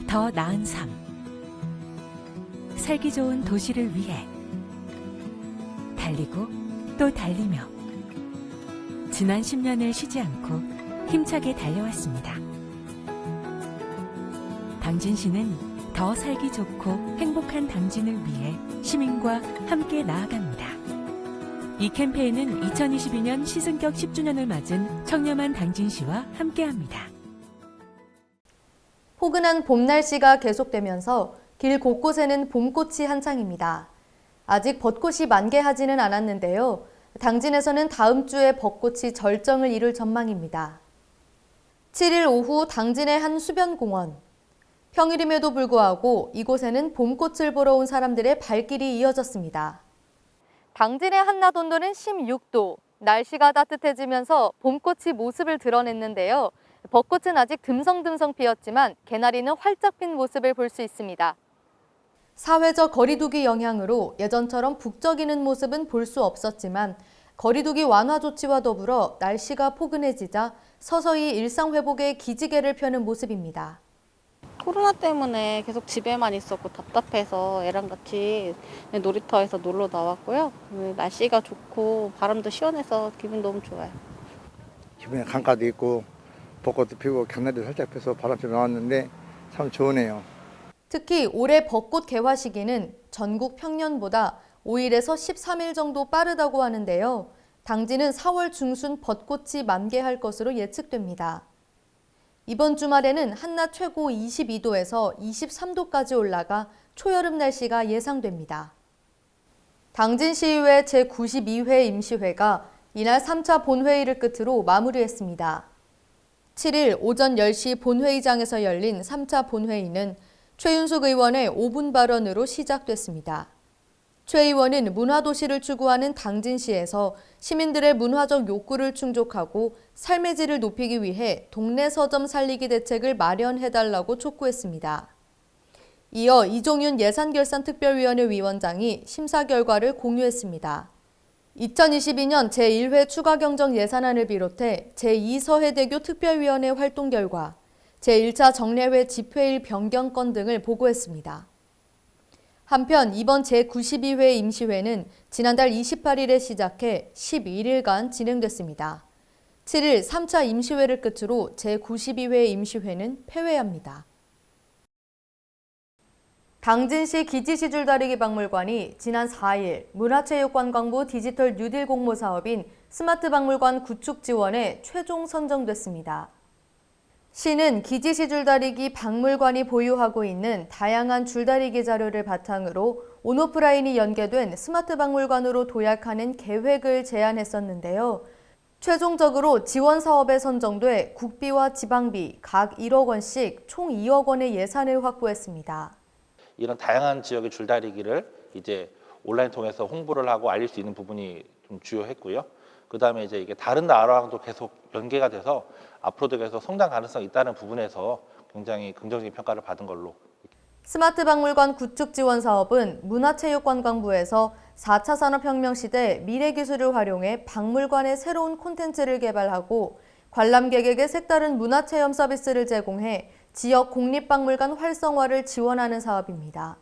더 나은 삶. 살기 좋은 도시를 위해 달리고 또 달리며 지난 10년을 쉬지 않고 힘차게 달려왔습니다. 당진시는 더 살기 좋고 행복한 당진을 위해 시민과 함께 나아갑니다. 이 캠페인은 2022년 시승격 10주년을 맞은 청렴한 당진시와 함께합니다. 포근한 봄 날씨가 계속되면서 길 곳곳에는 봄꽃이 한창입니다. 아직 벚꽃이 만개하지는 않았는데요. 당진에서는 다음 주에 벚꽃이 절정을 이룰 전망입니다. 7일 오후 당진의 한 수변공원. 평일임에도 불구하고 이곳에는 봄꽃을 보러 온 사람들의 발길이 이어졌습니다. 당진의 한낮 온도는 16도. 날씨가 따뜻해지면서 봄꽃이 모습을 드러냈는데요. 벚꽃은 아직 듬성듬성 피었지만 개나리는 활짝 핀 모습을 볼 수 있습니다. 사회적 거리두기 영향으로 예전처럼 북적이는 모습은 볼 수 없었지만 거리두기 완화 조치와 더불어 날씨가 포근해지자 서서히 일상 회복의 기지개를 펴는 모습입니다. 코로나 때문에 계속 집에만 있었고 답답해서 애랑 같이 놀이터에서 놀러 나왔고요. 날씨가 좋고 바람도 시원해서 기분 너무 좋아요. 기분에 강가도 있고 벚꽃도 피고 개나리도 살짝 펴서 바람 쐬러 나왔는데 참 좋으네요. 특히 올해 벚꽃 개화 시기는 전국 평년보다 5일에서 13일 정도 빠르다고 하는데요. 당진은 4월 중순 벚꽃이 만개할 것으로 예측됩니다. 이번 주말에는 한낮 최고 22도에서 23도까지 올라가 초여름 날씨가 예상됩니다. 당진시의회 제92회 임시회가 이날 3차 본회의를 끝으로 마무리했습니다. 7일 오전 10시 본회의장에서 열린 3차 본회의는 최윤숙 의원의 5분 발언으로 시작됐습니다. 최 의원은 문화도시를 추구하는 당진시에서 시민들의 문화적 욕구를 충족하고 삶의 질을 높이기 위해 동네 서점 살리기 대책을 마련해달라고 촉구했습니다. 이어 이종윤 예산결산특별위원회 위원장이 심사 결과를 공유했습니다. 2022년 제1회 추가경정 예산안을 비롯해 제2서해대교 특별위원회 활동 결과, 제1차 정례회 집회일 변경건 등을 보고했습니다. 한편 이번 제92회 임시회는 지난달 28일에 시작해 11일간 진행됐습니다. 7일 3차 임시회를 끝으로 제92회 임시회는 폐회합니다. 당진시 기지시 줄다리기 박물관이 지난 4일 문화체육관광부 디지털 뉴딜 공모 사업인 스마트 박물관 구축 지원에 최종 선정됐습니다. 시는 기지시 줄다리기 박물관이 보유하고 있는 다양한 줄다리기 자료를 바탕으로 온오프라인이 연계된 스마트 박물관으로 도약하는 계획을 제안했었는데요. 최종적으로 지원 사업에 선정돼 국비와 지방비 각 1억 원씩 총 2억 원의 예산을 확보했습니다. 이런 다양한 지역의 줄다리기를 이제 온라인 통해서 홍보를 하고 알릴 수 있는 부분이 좀 주요했고요. 그다음에 이제 이게 다른 나라랑도 계속 연계가 돼서 앞으로도 계속 성장 가능성이 있다는 부분에서 굉장히 긍정적인 평가를 받은 걸로. 스마트 박물관 구축 지원 사업은 문화체육관광부에서 4차 산업혁명 시대 미래기술을 활용해 박물관의 새로운 콘텐츠를 개발하고 관람객에게 색다른 문화체험 서비스를 제공해 지역 국립박물관 활성화를 지원하는 사업입니다.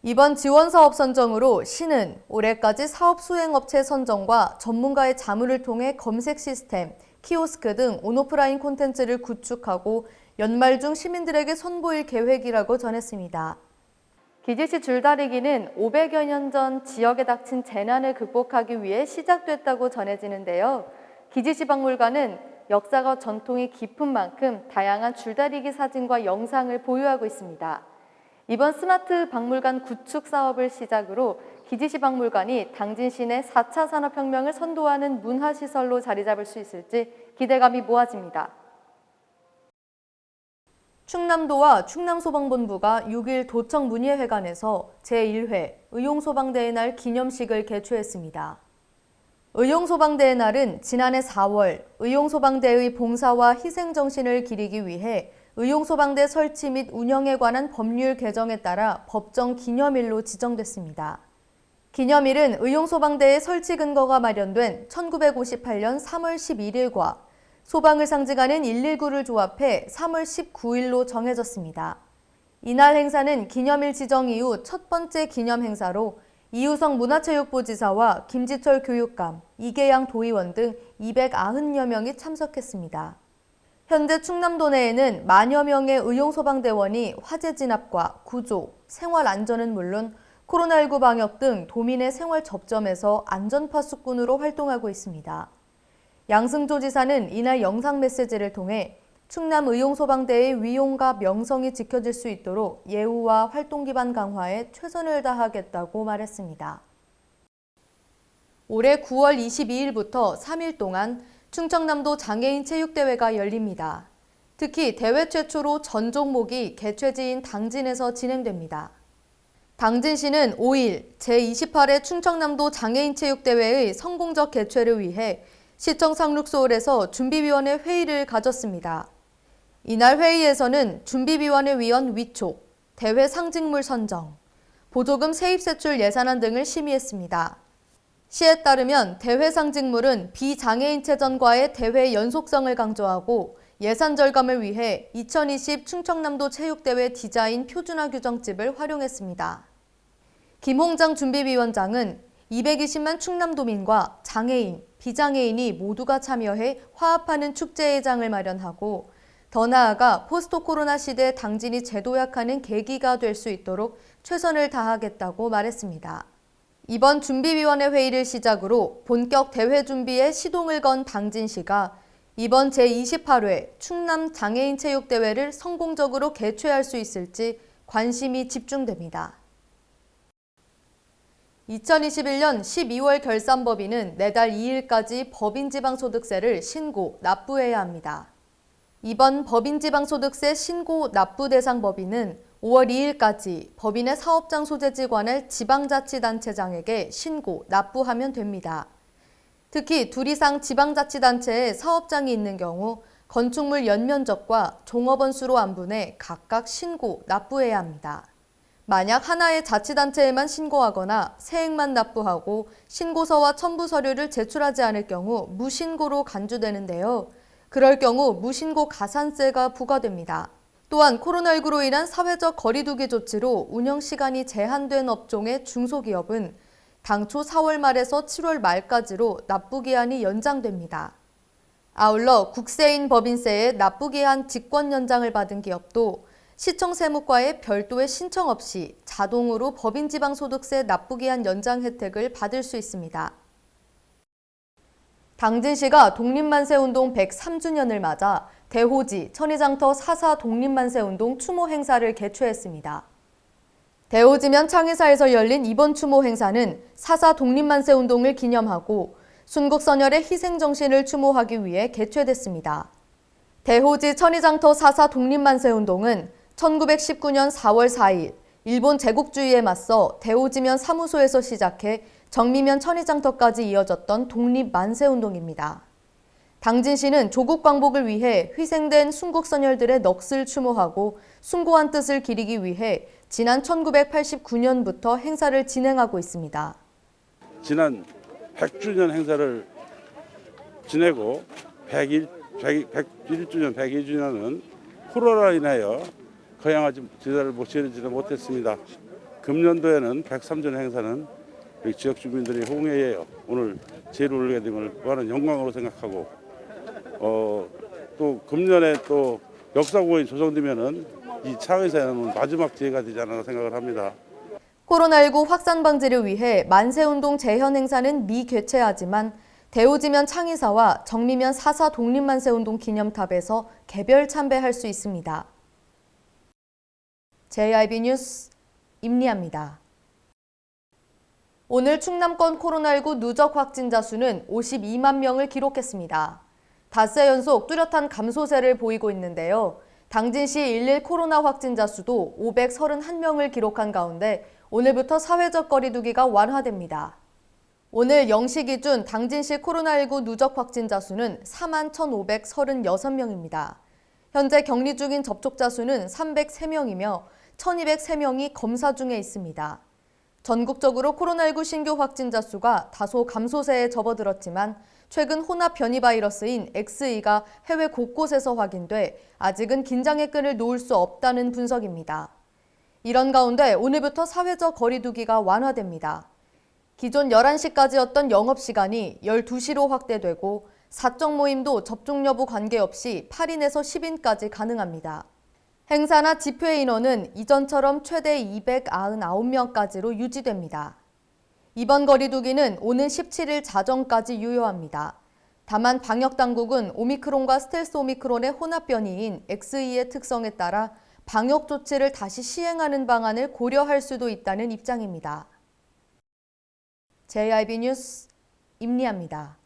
이번 지원 사업 선정으로 시는 올해까지 사업 수행업체 선정과 전문가의 자문을 통해 검색 시스템, 키오스크 등 온오프라인 콘텐츠를 구축하고 연말 중 시민들에게 선보일 계획이라고 전했습니다. 기지시 줄다리기는 500여 년 전 지역에 닥친 재난을 극복하기 위해 시작됐다고 전해지는데요. 기지시 박물관은 역사가 전통이 깊은 만큼 다양한 줄다리기 사진과 영상을 보유하고 있습니다. 이번 스마트 박물관 구축 사업을 시작으로 기지시 박물관이 당진시 내 4차 산업혁명을 선도하는 문화시설로 자리 잡을 수 있을지 기대감이 모아집니다. 충남도와 충남소방본부가 6일 도청 문예회관에서 제1회 의용소방대의 날 기념식을 개최했습니다. 의용소방대의 날은 지난해 4월 의용소방대의 봉사와 희생정신을 기리기 위해 의용소방대 설치 및 운영에 관한 법률 개정에 따라 법정 기념일로 지정됐습니다. 기념일은 의용소방대의 설치 근거가 마련된 1958년 3월 11일과 소방을 상징하는 119를 조합해 3월 19일로 정해졌습니다. 이날 행사는 기념일 지정 이후 첫 번째 기념 행사로 이우성 문화체육부 지사와 김지철 교육감, 이계양 도의원 등 290여 명이 참석했습니다. 현재 충남도 내에는 만여 명의 의용소방대원이 화재 진압과 구조, 생활 안전은 물론 코로나19 방역 등 도민의 생활 접점에서 안전파수꾼으로 활동하고 있습니다. 양승조 지사는 이날 영상 메시지를 통해 충남 의용소방대의 위용과 명성이 지켜질 수 있도록 예우와 활동 기반 강화에 최선을 다하겠다고 말했습니다. 올해 9월 22일부터 3일 동안 충청남도 장애인 체육대회가 열립니다. 특히 대회 최초로 전 종목이 개최지인 당진에서 진행됩니다. 당진시는 5일 제28회 충청남도 장애인 체육대회의 성공적 개최를 위해 시청 상륙소홀에서 준비위원회 회의를 가졌습니다. 이날 회의에서는 준비위원회 위원 위촉, 대회 상징물 선정, 보조금 세입 세출 예산안 등을 심의했습니다. 시에 따르면 대회 상징물은 비장애인체전과의 대회 연속성을 강조하고 예산 절감을 위해 2020 충청남도 체육대회 디자인 표준화 규정집을 활용했습니다. 김홍장 준비위원장은 220만 충남도민과 장애인, 비장애인이 모두가 참여해 화합하는 축제회장을 마련하고 더 나아가 포스트 코로나 시대 당진이 재도약하는 계기가 될 수 있도록 최선을 다하겠다고 말했습니다. 이번 준비위원회 회의를 시작으로 본격 대회 준비에 시동을 건 당진시가 이번 제28회 충남 장애인 체육대회를 성공적으로 개최할 수 있을지 관심이 집중됩니다. 2021년 12월 결산법인은 내달 2일까지 법인지방소득세를 신고, 납부해야 합니다. 이번 법인지방소득세 신고 납부 대상 법인은 5월 2일까지 법인의 사업장 소재지 관할 지방자치단체장에게 신고, 납부하면 됩니다. 특히 둘 이상 지방자치단체에 사업장이 있는 경우 건축물 연면적과 종업원 수로 안분해 각각 신고, 납부해야 합니다. 만약 하나의 자치단체에만 신고하거나 세액만 납부하고 신고서와 첨부 서류를 제출하지 않을 경우 무신고로 간주되는데요. 그럴 경우 무신고 가산세가 부과됩니다. 또한 코로나19로 인한 사회적 거리두기 조치로 운영시간이 제한된 업종의 중소기업은 당초 4월 말에서 7월 말까지로 납부기한이 연장됩니다. 아울러 국세인 법인세의 납부기한 직권 연장을 받은 기업도 시청 세무과에 별도의 신청 없이 자동으로 법인지방소득세 납부기한 연장 혜택을 받을 수 있습니다. 당진시가 독립만세운동 103주년을 맞아 대호지 천의장터 4.4 독립만세운동 추모 행사를 개최했습니다. 대호지면 창의사에서 열린 이번 추모 행사는 4.4 독립만세운동을 기념하고 순국선열의 희생정신을 추모하기 위해 개최됐습니다. 대호지 천의장터 4.4 독립만세운동은 1919년 4월 4일 일본 제국주의에 맞서 대호지면 사무소에서 시작해 정미면 천의장터까지 이어졌던 독립만세운동입니다. 당진시는 조국 광복을 위해 희생된 순국선열들의 넋을 추모하고 숭고한 뜻을 기리기 위해 지난 1989년부터 행사를 진행하고 있습니다. 지난 100주년 행사를 지내고 101주년, 102주년은 코로나로 인하여 거양하지 제자를 모시지는 못했습니다. 금년도에는 103주년 행사는 우리 지역 주민들이 홍해에 오늘 제를 올리게 됨을 무한한 영광으로 생각하고 또 금년에 또 역사공원이 조성되면은 이 창의사에는 마지막 기회가 되지 않나 생각을 합니다. 코로나19 확산 방지를 위해 만세운동 재현 행사는 미개최하지만 대호지면 창의사와 정미면 4.4 독립만세운동 기념탑에서 개별 참배할 수 있습니다. JIB 뉴스 임리아입니다. 오늘 충남권 코로나19 누적 확진자 수는 52만 명을 기록했습니다. 닷새 연속 뚜렷한 감소세를 보이고 있는데요. 당진시 일일 코로나 확진자 수도 531명을 기록한 가운데 오늘부터 사회적 거리두기가 완화됩니다. 오늘 0시 기준 당진시 코로나19 누적 확진자 수는 41,536명입니다. 현재 격리 중인 접촉자 수는 303명이며 1,203명이 검사 중에 있습니다. 전국적으로 코로나19 신규 확진자 수가 다소 감소세에 접어들었지만 최근 혼합 변이 바이러스인 XE가 해외 곳곳에서 확인돼 아직은 긴장의 끈을 놓을 수 없다는 분석입니다. 이런 가운데 오늘부터 사회적 거리두기가 완화됩니다. 기존 11시까지였던 영업시간이 12시로 확대되고 사적 모임도 접종 여부 관계없이 8인에서 10인까지 가능합니다. 행사나 집회 인원은 이전처럼 최대 299명까지로 유지됩니다. 이번 거리두기는 오는 17일 자정까지 유효합니다. 다만 방역당국은 오미크론과 스텔스 오미크론의 혼합 변이인 XE의 특성에 따라 방역 조치를 다시 시행하는 방안을 고려할 수도 있다는 입장입니다. JIB 뉴스 임리아입니다.